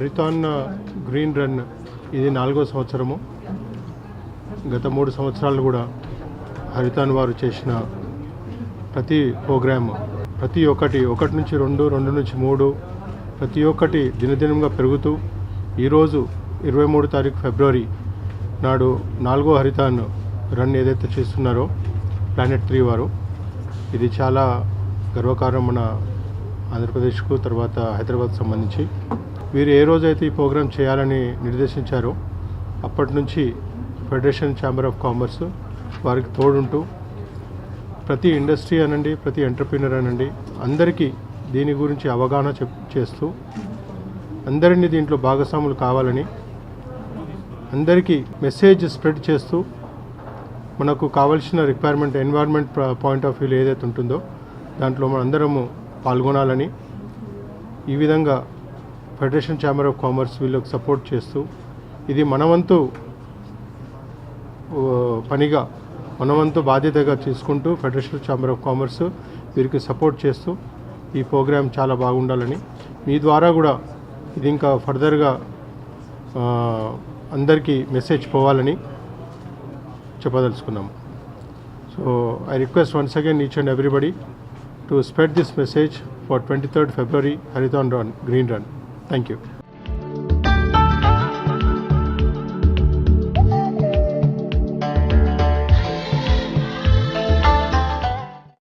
హరితాన్ green run ఇది 4వ సంవత్సరము. గత 3 సంవత్సరాలు కూడా హరితాన్ వారు చేసిన ప్రతి ప్రోగ్రాము ప్రతి ఒకటి నుంచి 2, 2 నుంచి 3 ప్రతి ఒక్కటి దినదినంగా పెరుగుతూ ఈరోజు 23 తారీఖు ఫిబ్రవరి నాడు 4వ హరితాన్ రన్ ఏదైతే చేస్తున్నారో ప్లానెట్ 3 వారు, ఇది చాలా గర్వకారం మన ఆంధ్రప్రదేశ్కు తర్వాత హైదరాబాద్ సంబంధించి. వీరు ఏ రోజైతే ఈ ప్రోగ్రాం చేయాలని నిర్దేశించారో అప్పటి నుంచి ఫెడరేషన్ ఛాంబర్ ఆఫ్ కామర్స్ వారికి తోడుంటూ ప్రతి ఇండస్ట్రీ అనండి, ప్రతి ఎంటర్ప్రీనర్ అనండి, అందరికీ దీని గురించి అవగాహన చేస్తూ అందరినీ దీంట్లో భాగస్వాములు కావాలని అందరికీ మెసేజ్ స్ప్రెడ్ చేస్తూ మనకు కావాల్సిన రిక్వైర్మెంట్ ఎన్వైర్న్మెంట్ పాయింట్ ఆఫ్ వ్యూలో ఏదైతే ఉంటుందో దాంట్లో మన అందరము పాల్గొనాలని ఈ విధంగా ఫెడరేషన్ ఛాంబర్ ఆఫ్ కామర్స్ వీళ్ళకి సపోర్ట్ చేస్తూ ఇది మనవంతు పనిగా మనవంతు బాధ్యతగా తీసుకుంటూ ఫెడరేషన్ ఛాంబర్ ఆఫ్ కామర్స్ వీరికి సపోర్ట్ చేస్తూ ఈ ప్రోగ్రాం చాలా బాగుండాలని మీ ద్వారా కూడా ఇది ఇంకా ఫర్దర్గా అందరికీ మెసేజ్ పోవాలని చెప్పదలుచుకున్నాము. So I request once again each and everybody to spread this message for 23rd February Haritan Run, Green Run. Thank you.